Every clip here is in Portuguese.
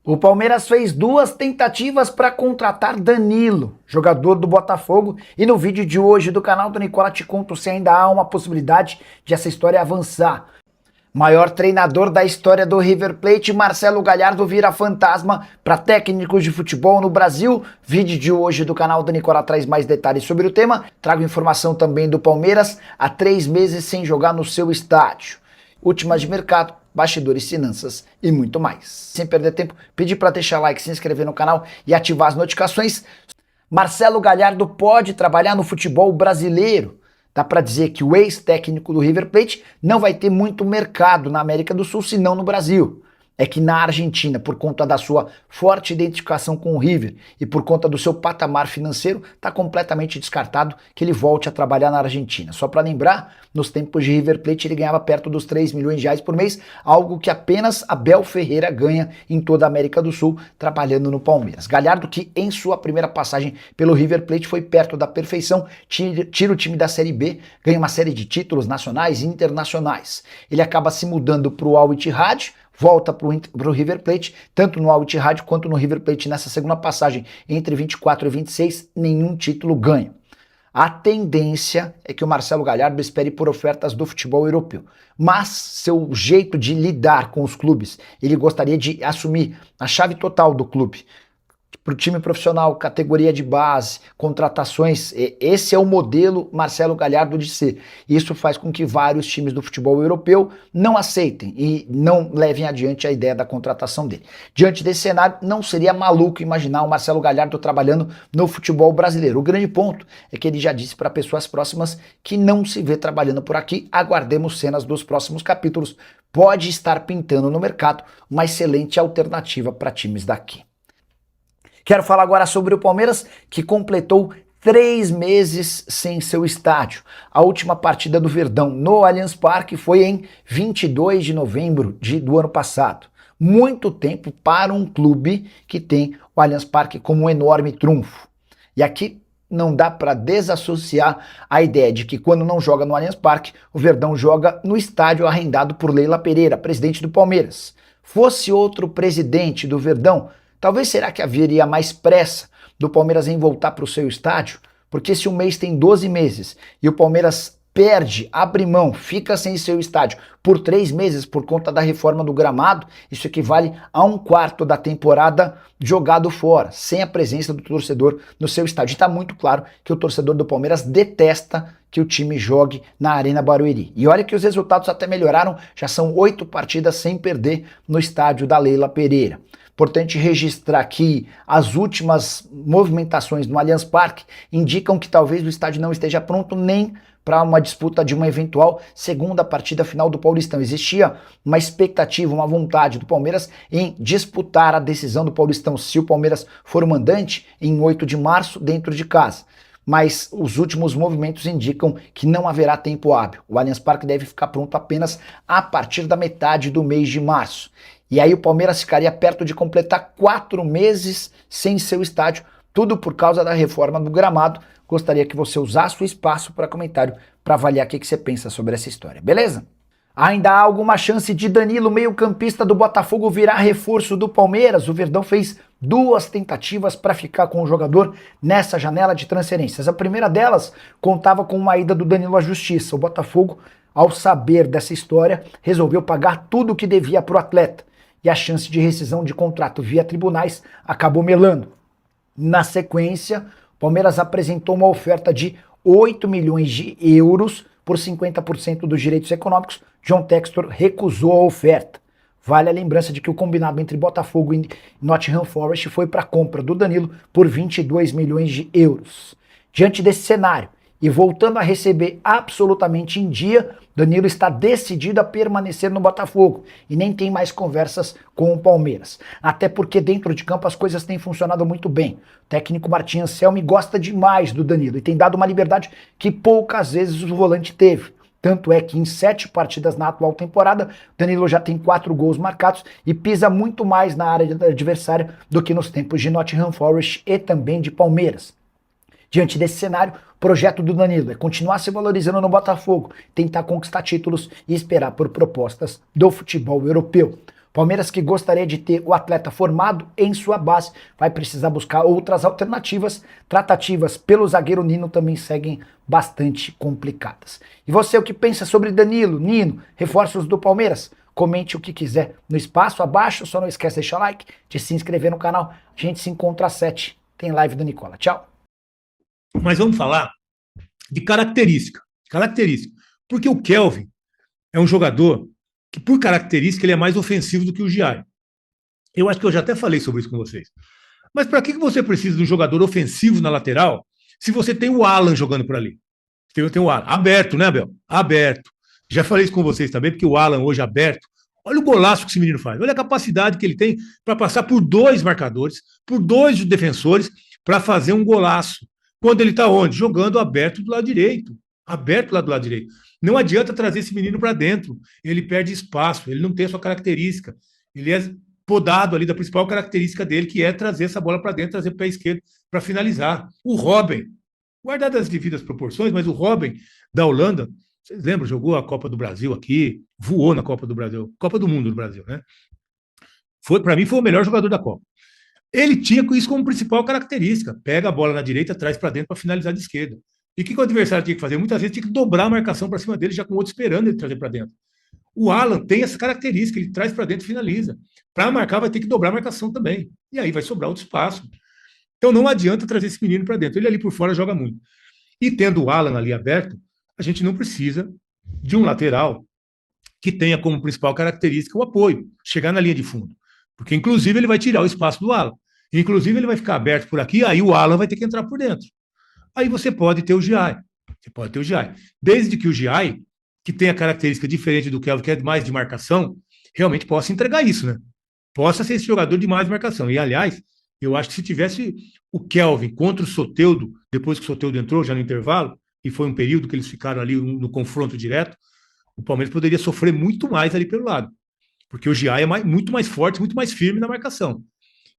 O Palmeiras fez duas tentativas para contratar Danilo, jogador do Botafogo, e no vídeo de hoje do canal do Nicola te conto se ainda há uma possibilidade de essa história avançar. Maior treinador da história do River Plate, Marcelo Gallardo vira fantasma para técnicos de futebol no Brasil. Vídeo de hoje do canal do Nicola traz mais detalhes sobre o tema. Trago informação também do Palmeiras, há 3 meses sem jogar no seu estádio. Últimas de mercado, bastidores, finanças e muito mais. Sem perder tempo, pedir para deixar like, se inscrever no canal e ativar as notificações. Marcelo Gallardo pode trabalhar no futebol brasileiro. Dá para dizer que o ex-técnico do River Plate não vai ter muito mercado na América do Sul, senão no Brasil. É que na Argentina, por conta da sua forte identificação com o River e por conta do seu patamar financeiro, está completamente descartado que ele volte a trabalhar na Argentina. Só para lembrar, nos tempos de River Plate ele ganhava perto dos 3 milhões de reais por mês, algo que apenas Abel Ferreira ganha em toda a América do Sul trabalhando no Palmeiras. Gallardo, que em sua primeira passagem pelo River Plate foi perto da perfeição, tira o time da Série B, ganha uma série de títulos nacionais e internacionais. Ele acaba se mudando para o Al Ittihad, volta para o River Plate, tanto no Al Ittihad quanto no River Plate nessa segunda passagem entre 24 e 26, nenhum título ganho. A tendência é que o Marcelo Gallardo espere por ofertas do futebol europeu, mas seu jeito de lidar com os clubes, ele gostaria de assumir a chave total do clube, para o time profissional, categoria de base, contratações. Esse é o modelo Marcelo Gallardo de ser. Isso faz com que vários times do futebol europeu não aceitem e não levem adiante a ideia da contratação dele. Diante desse cenário, não seria maluco imaginar o Marcelo Gallardo trabalhando no futebol brasileiro. O grande ponto é que ele já disse para pessoas próximas que não se vê trabalhando por aqui. Aguardemos cenas dos próximos capítulos. Pode estar pintando no mercado uma excelente alternativa para times daqui. Quero falar agora sobre o Palmeiras, que completou 3 meses sem seu estádio. A última partida do Verdão no Allianz Parque foi em 22 de novembro do ano passado. Muito tempo para um clube que tem o Allianz Parque como um enorme trunfo. E aqui não dá para desassociar a ideia de que quando não joga no Allianz Parque, o Verdão joga no estádio arrendado por Leila Pereira, presidente do Palmeiras. Fosse outro presidente do Verdão, talvez será que haveria mais pressa do Palmeiras em voltar para o seu estádio? Porque se um mês tem 12 meses e o Palmeiras perde, abre mão, fica sem seu estádio por 3 meses por conta da reforma do gramado, isso equivale a 1/4 da temporada jogado fora, sem a presença do torcedor no seu estádio. E está muito claro que o torcedor do Palmeiras detesta que o time jogue na Arena Barueri. E olha que os resultados até melhoraram, já são 8 partidas sem perder no estádio da Leila Pereira. Importante registrar que as últimas movimentações no Allianz Parque indicam que talvez o estádio não esteja pronto nem para uma disputa de uma eventual segunda partida final do Paulistão. Existia uma expectativa, uma vontade do Palmeiras em disputar a decisão do Paulistão, se o Palmeiras for o mandante, em 8 de março, dentro de casa. Mas os últimos movimentos indicam que não haverá tempo hábil. O Allianz Parque deve ficar pronto apenas a partir da metade do mês de março. E aí o Palmeiras ficaria perto de completar 4 meses sem seu estádio, tudo por causa da reforma do gramado. Gostaria que você usasse o espaço para comentário para avaliar o que você pensa sobre essa história, beleza? Ainda há alguma chance de Danilo, meio-campista do Botafogo, virar reforço do Palmeiras? O Verdão fez 2 tentativas para ficar com o jogador nessa janela de transferências. A primeira delas contava com uma ida do Danilo à justiça. O Botafogo, ao saber dessa história, resolveu pagar tudo o que devia para o atleta. E a chance de rescisão de contrato via tribunais acabou melando. Na sequência, o Palmeiras apresentou uma oferta de 8 milhões de euros por 50% dos direitos econômicos. John Textor recusou a oferta. Vale a lembrança de que o combinado entre Botafogo e Nottingham Forest foi para a compra do Danilo por 22 milhões de euros. Diante desse cenário, e voltando a receber absolutamente em dia, Danilo está decidido a permanecer no Botafogo e nem tem mais conversas com o Palmeiras. Até porque dentro de campo as coisas têm funcionado muito bem. O técnico Martin Anselmi gosta demais do Danilo e tem dado uma liberdade que poucas vezes o volante teve. Tanto é que em 7 partidas na atual temporada, Danilo já tem 4 gols marcados e pisa muito mais na área adversária do que nos tempos de Nottingham Forest e também de Palmeiras. Diante desse cenário, o projeto do Danilo é continuar se valorizando no Botafogo, tentar conquistar títulos e esperar por propostas do futebol europeu. Palmeiras, que gostaria de ter o atleta formado em sua base, vai precisar buscar outras alternativas. Tratativas pelo zagueiro Nino também seguem bastante complicadas. E você, o que pensa sobre Danilo, Nino, reforços do Palmeiras? Comente o que quiser no espaço abaixo, só não esquece de deixar like, de se inscrever no canal. A gente se encontra às 7. Tem live do Nicola. Tchau. Mas vamos falar de característica. Porque o Kelvin é um jogador que, por característica, ele é mais ofensivo do que o Giai. Eu acho que eu já até falei sobre isso com vocês. Mas para que você precisa de um jogador ofensivo na lateral se você tem o Alan jogando por ali? Tem o Alan. Aberto, né, Abel? Aberto. Já falei isso com vocês também, porque o Alan hoje aberto, olha o golaço que esse menino faz. Olha a capacidade que ele tem para passar por 2 marcadores, por 2 defensores, para fazer um golaço. Quando ele está onde? Jogando aberto do lado direito. Aberto lá do lado direito. Não adianta trazer esse menino para dentro. Ele perde espaço, ele não tem a sua característica. Ele é podado ali da principal característica dele, que é trazer essa bola para dentro, trazer para o pé esquerdo para finalizar. O Robben, guardado as devidas proporções, mas o Robben da Holanda, vocês lembram, jogou a Copa do Brasil aqui, voou na Copa do Brasil, Copa do Mundo do Brasil, né? Para mim, foi o melhor jogador da Copa. Ele tinha isso como principal característica. Pega a bola na direita, traz para dentro para finalizar de esquerda. E o que o adversário tinha que fazer? Muitas vezes tinha que dobrar a marcação para cima dele, já com o outro esperando ele trazer para dentro. O Alan tem essa característica, ele traz para dentro e finaliza. Para marcar, vai ter que dobrar a marcação também. E aí vai sobrar outro espaço. Então não adianta trazer esse menino para dentro. Ele ali por fora joga muito. E tendo o Alan ali aberto, a gente não precisa de um lateral que tenha como principal característica o apoio, chegar na linha de fundo. Porque, inclusive, ele vai tirar o espaço do Alan. Inclusive, ele vai ficar aberto por aqui, aí o Alan vai ter que entrar por dentro. Aí você pode ter o Giai. Desde que o Giai, que tem a característica diferente do Kelvin, que é mais de marcação, realmente possa entregar isso, né? Possa ser esse jogador de mais marcação. E, aliás, eu acho que se tivesse o Kelvin contra o Soteldo, depois que o Soteldo entrou, já no intervalo, e foi um período que eles ficaram ali no confronto direto, o Palmeiras poderia sofrer muito mais ali pelo lado. Porque o Giai é muito mais forte, muito mais firme na marcação.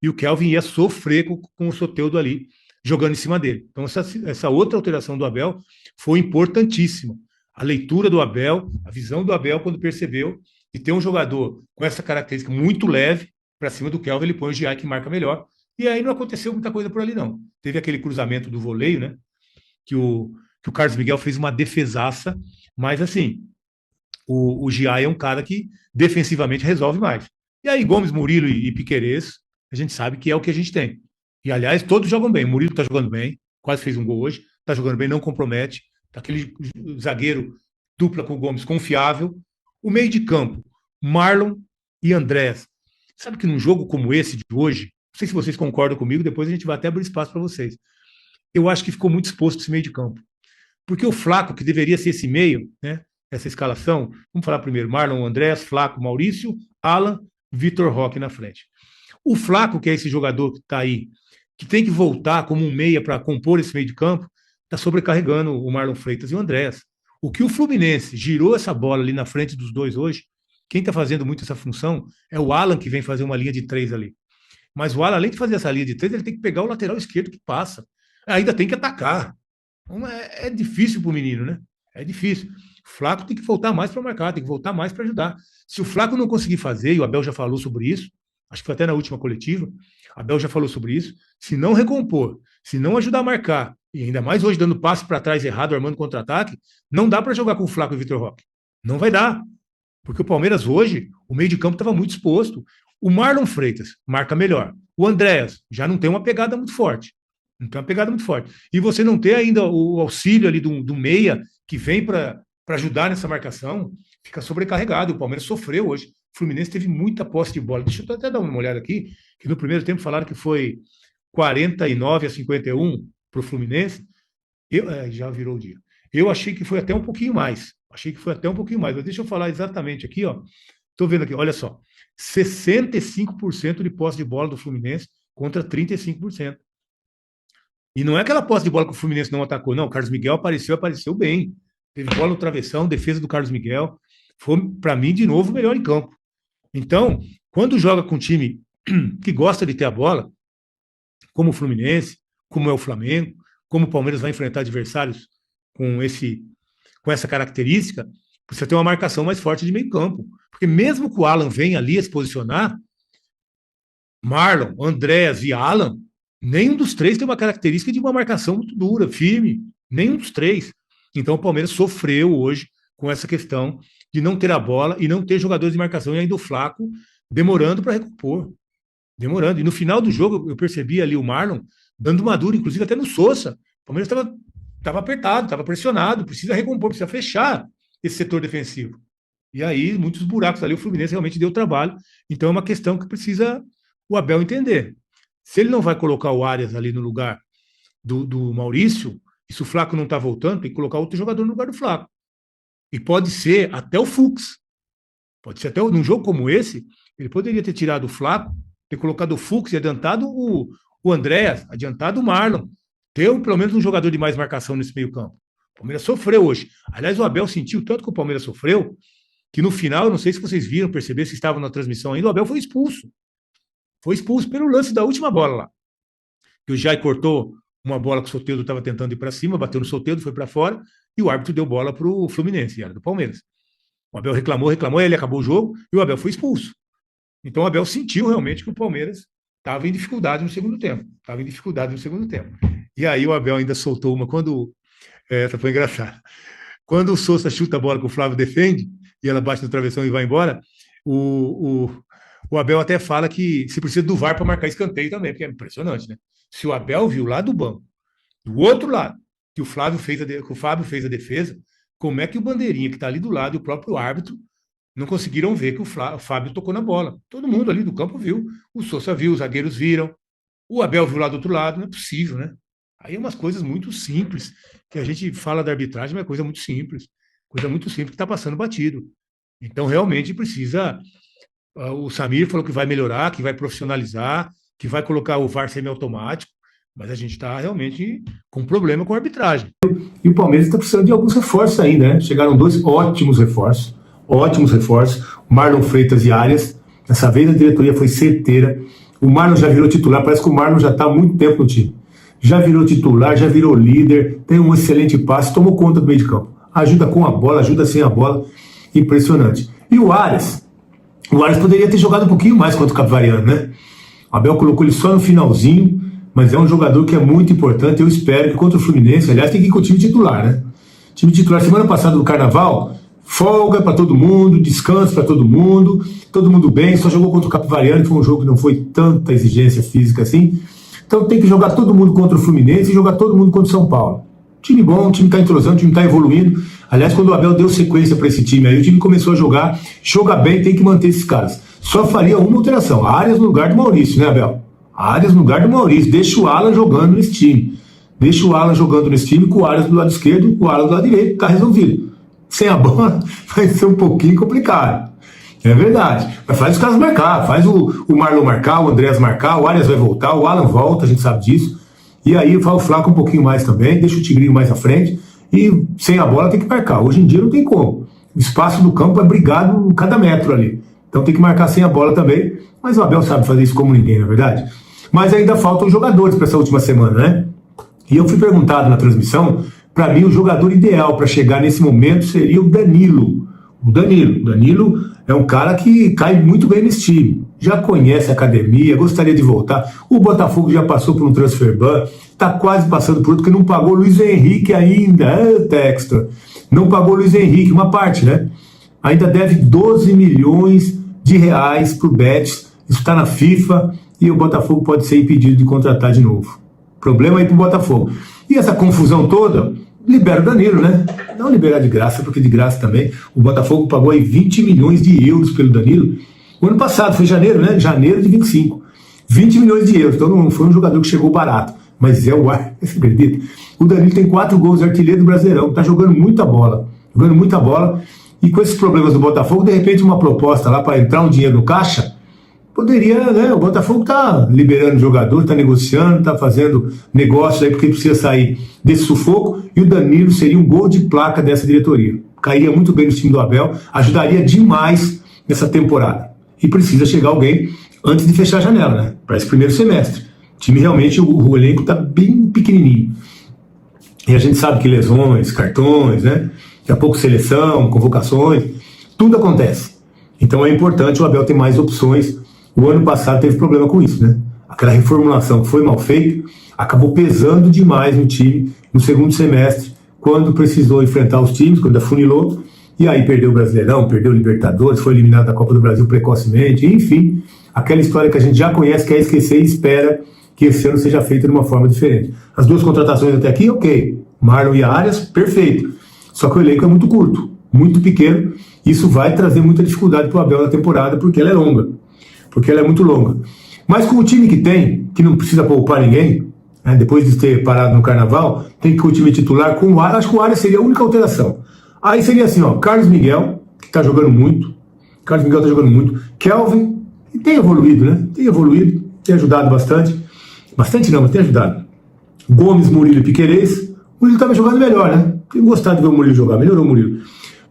E o Kelvin ia sofrer com o Soteldo ali, jogando em cima dele. Então, essa outra alteração do Abel foi importantíssima. A leitura do Abel, a visão do Abel, quando percebeu que ter um jogador com essa característica muito leve para cima do Kelvin, ele põe o Giai que marca melhor. E aí não aconteceu muita coisa por ali, não. Teve aquele cruzamento do voleio, né? Que o Carlos Miguel fez uma defesaça, mas assim, o Giai é um cara que defensivamente resolve mais. E aí, Gomes, Murilo e Piquerez, a gente sabe que é o que a gente tem. E, aliás, todos jogam bem. O Murilo está jogando bem, quase fez um gol hoje, está jogando bem, não compromete. Tá aquele zagueiro dupla com o Gomes confiável. O meio de campo, Marlon e Andrés. Sabe que num jogo como esse de hoje, não sei se vocês concordam comigo, depois a gente vai até abrir espaço para vocês. Eu acho que ficou muito exposto esse meio de campo. Porque o Flaco, que deveria ser esse meio, né, essa escalação, vamos falar primeiro, Marlon, Andrés, Flaco, Maurício, Alan, Vitor Roque na frente. O Flaco, que é esse jogador que está aí, que tem que voltar como um meia para compor esse meio de campo, está sobrecarregando o Marlon Freitas e o Andrés. O que o Fluminense girou essa bola ali na frente dos dois hoje, quem está fazendo muito essa função é o Alan, que vem fazer uma linha de 3 ali. Mas o Alan, além de fazer essa linha de 3, ele tem que pegar o lateral esquerdo que passa. Ainda tem que atacar. Então, é difícil para o menino, né? É difícil. O Flaco tem que voltar mais para marcar, tem que voltar mais para ajudar. Se o Flaco não conseguir fazer, e o Abel já falou sobre isso, acho que foi até na última coletiva, o Abel já falou sobre isso, se não recompor, se não ajudar a marcar, e ainda mais hoje dando passe para trás errado, armando contra-ataque, não dá para jogar com o Flaco e o Vitor Roque. Não vai dar. Porque o Palmeiras hoje, o meio de campo estava muito exposto. O Marlon Freitas marca melhor. O Andréas já não tem uma pegada muito forte. Não tem uma pegada muito forte. E você não ter ainda o auxílio ali do meia que vem para ajudar nessa marcação, fica sobrecarregado. O Palmeiras sofreu hoje. O Fluminense teve muita posse de bola. Deixa eu até dar uma olhada aqui, que no primeiro tempo falaram que foi 49-51 para o Fluminense. Já virou o dia. Eu achei que foi até um pouquinho mais. Mas deixa eu falar exatamente aqui, ó. Estou vendo aqui, olha só. 65% de posse de bola do Fluminense contra 35%. E não é aquela posse de bola que o Fluminense não atacou, não. O Carlos Miguel apareceu bem. Teve bola no travessão, defesa do Carlos Miguel. Foi, para mim, de novo, o melhor em campo. Então, quando joga com um time que gosta de ter a bola, como o Fluminense, como é o Flamengo, como o Palmeiras vai enfrentar adversários com essa característica, precisa ter uma marcação mais forte de meio campo. Porque mesmo que o Alan venha ali a se posicionar, Marlon, Andréas e Alan, nenhum dos três tem uma característica de uma marcação muito dura, firme. Nenhum dos três. Então o Palmeiras sofreu hoje com essa questão de não ter a bola e não ter jogadores de marcação, e ainda o Flaco demorando para recompor. Demorando. E no final do jogo eu percebi ali o Marlon dando uma dura, inclusive até no Sousa. O Palmeiras estava apertado, estava pressionado, precisa recompor, precisa fechar esse setor defensivo. E aí, muitos buracos ali, o Fluminense realmente deu trabalho. Então é uma questão que precisa o Abel entender. Se ele não vai colocar o Arias ali no lugar do Maurício, e se o Flaco não está voltando, tem que colocar outro jogador no lugar do Flaco. E pode ser até o Fux. Pode ser até num jogo como esse, ele poderia ter tirado o Flaco, ter colocado o Fux e adiantado o Andréas, adiantado o Marlon. Ter pelo menos um jogador de mais marcação nesse meio campo. O Palmeiras sofreu hoje. Aliás, o Abel sentiu tanto que o Palmeiras sofreu, que no final, não sei se vocês viram, perceberam, se estavam na transmissão ainda, o Abel foi expulso. Foi expulso pelo lance da última bola lá. Que o Jai cortou uma bola que o Soteldo estava tentando ir para cima, bateu no Soteldo, foi para fora, e o árbitro deu bola para o Fluminense, era do Palmeiras. O Abel reclamou, ele acabou o jogo, e o Abel foi expulso. Então o Abel sentiu realmente que o Palmeiras estava em dificuldade no segundo tempo. E aí o Abel ainda soltou uma, essa foi engraçada. Quando o Sousa chuta a bola que o Flávio defende, e ela bate no travessão e vai embora, o Abel até fala que se precisa do VAR para marcar escanteio também, porque é impressionante, né? Se o Abel viu lá do banco, do outro lado, que o Fábio fez a defesa, como é que o bandeirinha que está ali do lado e o próprio árbitro não conseguiram ver que o Fábio tocou na bola? Todo mundo ali do campo viu, o Sousa viu, os zagueiros viram, o Abel viu lá do outro lado, não é possível, né? Aí é umas coisas muito simples, que a gente fala da arbitragem, mas é coisa muito simples que está passando batido. Então realmente precisa. O Samir falou que vai melhorar, que vai profissionalizar, que vai colocar o VAR semiautomático, mas a gente está realmente com problema com a arbitragem. E o Palmeiras está precisando de alguns reforços ainda, né? Chegaram 2 ótimos reforços. O Marlon Freitas e Arias. Dessa vez a diretoria foi certeira. O Marlon já virou titular, parece que o Marlon já está há muito tempo no time. Já virou titular, já virou líder, tem um excelente passe, tomou conta do meio de campo. Ajuda com a bola, ajuda sem a bola. Impressionante. E o Arias poderia ter jogado um pouquinho mais contra o Capivariano, né? O Abel colocou ele só no finalzinho, mas é um jogador que é muito importante. Eu espero que contra o Fluminense, aliás, tem que ir com o time titular, né? Time titular, semana passada do Carnaval, folga para todo mundo, descanso para todo mundo bem, só jogou contra o Capivariano, que foi um jogo que não foi tanta exigência física assim. Então tem que jogar todo mundo contra o Fluminense e jogar todo mundo contra o São Paulo. Time bom, o time está entrosando, o time está evoluindo. Aliás, quando o Abel deu sequência para esse time, aí o time começou a jogar, joga bem, tem que manter esses caras. Só faria uma alteração, Arias no lugar do Maurício, né, Abel? Arias no lugar do Maurício, deixa o Alan jogando nesse time. Com o Arias do lado esquerdo, o Alan do lado direito, tá resolvido. Sem a bola vai ser um pouquinho complicado. É verdade. Mas faz os caras marcar, faz o Marlon marcar, o Andréas marcar, o Arias vai voltar, o Alan volta, a gente sabe disso. E aí vai o Flaco um pouquinho mais também, deixa o Tigrinho mais à frente. E sem a bola tem que marcar. Hoje em dia não tem como. O espaço do campo é brigado em cada metro ali. Então tem que marcar sem a bola também. Mas o Abel sabe fazer isso como ninguém, na verdade. Mas ainda faltam jogadores para essa última semana, né? E eu fui perguntado na transmissão, para mim o jogador ideal para chegar nesse momento seria o Danilo. O Danilo é um cara que cai muito bem nesse time. Já conhece a academia, gostaria de voltar. O Botafogo já passou por um transfer ban, está quase passando por outro, que não pagou o Luiz Henrique ainda. Textor. Não pagou o Luiz Henrique, uma parte, né? Ainda deve 12 milhões de reais para o Betis. Isso está na FIFA e o Botafogo pode ser impedido de contratar de novo. Problema aí para o Botafogo. E essa confusão toda, libera o Danilo, né? Não liberar de graça, porque de graça também. O Botafogo pagou aí 20 milhões de euros pelo Danilo. O ano passado, foi janeiro, né? Janeiro de 25. 20 milhões de euros. Então não foi um jogador que chegou barato. Mas é o ar, você acredita? O Danilo tem 4 gols, artilheiro do Brasileirão. Tá jogando muita bola. E com esses problemas do Botafogo, de repente uma proposta lá para entrar um dinheiro no caixa, poderia, né? O Botafogo tá liberando jogador, tá negociando, tá fazendo negócio aí porque precisa sair desse sufoco. E o Danilo seria um gol de placa dessa diretoria. Cairia muito bem no time do Abel, ajudaria demais nessa temporada. E precisa chegar alguém antes de fechar a janela, né? Para esse primeiro semestre. O time realmente, o elenco está bem pequenininho. E a gente sabe que lesões, cartões, né? Daqui a pouco seleção, convocações, tudo acontece. Então é importante o Abel ter mais opções. O ano passado teve problema com isso, né? Aquela reformulação que foi mal feita acabou pesando demais no time no segundo semestre, quando precisou enfrentar os times, quando afunilou, e aí perdeu o Brasileirão, perdeu o Libertadores, foi eliminado da Copa do Brasil precocemente, enfim, aquela história que a gente já conhece, quer esquecer e espera que esse ano seja feito de uma forma diferente. As duas contratações até aqui, ok. Marlon e Arias, perfeito. Só que o elenco é muito curto, muito pequeno. Isso vai trazer muita dificuldade para o Abel na temporada, porque ela é longa. Porque ela é muito longa. Mas com o time que tem, que não precisa poupar ninguém, né, depois de ter parado no Carnaval, tem que o time titular com o Arias. Acho que o Arias seria a única alteração. Aí seria assim, ó, Carlos Miguel, que está jogando muito. Carlos Miguel está jogando muito. Kelvin, que tem evoluído, né? Tem evoluído, tem ajudado bastante. Bastante não, mas tem ajudado. Gomes, Murilo e Piquerez. O Murilo estava jogando melhor, né? Tenho gostado de ver o Murilo jogar, melhorou o Murilo.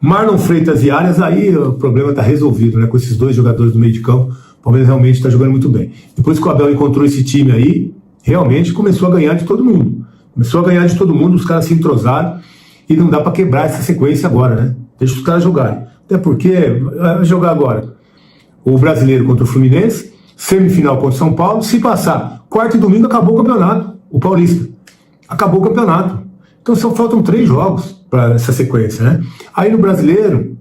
Marlon Freitas e Arias, aí o problema está resolvido, né? Com esses dois jogadores do meio de campo, o Palmeiras realmente está jogando muito bem. Depois que o Abel encontrou esse time aí, realmente começou a ganhar de todo mundo. Começou a ganhar de todo mundo, os caras se entrosaram e não dá para quebrar essa sequência agora, né? Deixa os caras jogarem. Até porque vai jogar agora o Brasileiro contra o Fluminense, semifinal contra o São Paulo. Se passar quarta e domingo, acabou o campeonato, o Paulista. Acabou o campeonato. Então só faltam 3 jogos para essa sequência, né? Aí no Brasileiro,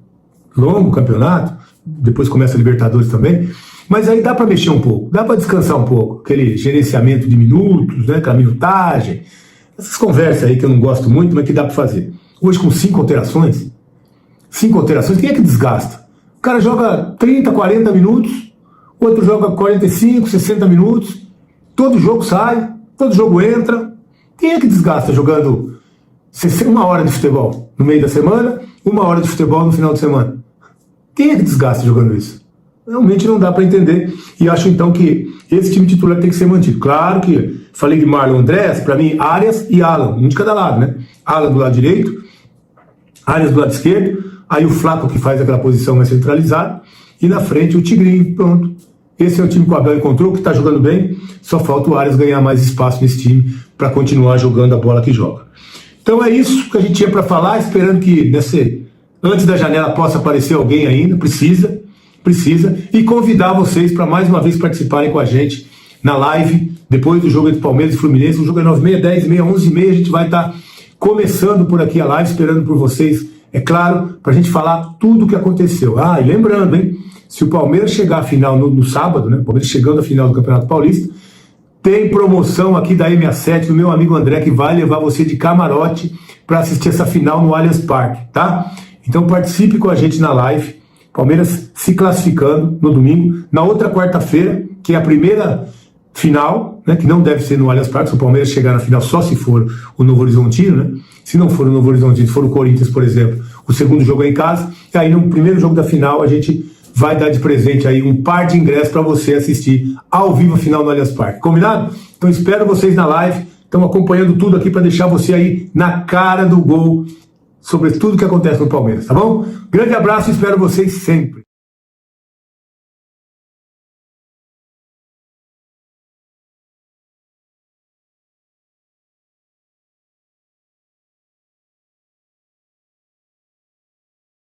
longo campeonato, depois começa a Libertadores também, mas aí dá para mexer um pouco, dá para descansar um pouco, aquele gerenciamento de minutos, né, aquela minutagem, essas conversas aí que eu não gosto muito, mas que dá para fazer. Hoje com 5 alterações, quem é que desgasta? O cara joga 30, 40 minutos, o outro joga 45, 60 minutos, todo jogo sai, todo jogo entra. Quem é que desgasta jogando 1 hora de futebol no meio da semana, 1 hora de futebol no final de semana? Quem é que desgasta jogando isso? Realmente não dá para entender. E acho então que esse time titular tem que ser mantido. Claro que falei de Marlon Andrés, para mim, Arias e Alan, um de cada lado, né? Alan do lado direito, Arias do lado esquerdo, aí o Flaco que faz aquela posição mais centralizada, e na frente o Tigrinho, pronto. Esse é o time que o Abel encontrou, que está jogando bem, só falta o Arias ganhar mais espaço nesse time para continuar jogando a bola que joga. Então é isso que a gente tinha para falar, esperando que antes da janela possa aparecer alguém ainda, precisa, e convidar vocês para mais uma vez participarem com a gente na live, depois do jogo entre Palmeiras e Fluminense. O jogo é 9h30, 10h30, 11h30, a gente vai estar começando por aqui a live, esperando por vocês, é claro, para a gente falar tudo o que aconteceu. Ah, e lembrando, hein, se o Palmeiras chegar à final no sábado, né, o Palmeiras chegando à final do Campeonato Paulista, tem promoção aqui da M7 do meu amigo André, que vai levar você de camarote para assistir essa final no Allianz Parque, tá? Então participe com a gente na live. Palmeiras se classificando no domingo. Na outra quarta-feira, que é a primeira final, né, que não deve ser no Allianz Parque, se o Palmeiras chegar na final só se for o Novo Horizontino, né? Se não for o Novo Horizontino, se for o Corinthians, por exemplo, o segundo jogo é em casa. E aí no primeiro jogo da final a gente vai dar de presente aí um par de ingressos para você assistir ao vivo a final no Allianz Parque. Combinado? Então espero vocês na live. Estamos acompanhando tudo aqui para deixar você aí na cara do gol sobre tudo que acontece no Palmeiras, tá bom? Grande abraço e espero vocês sempre.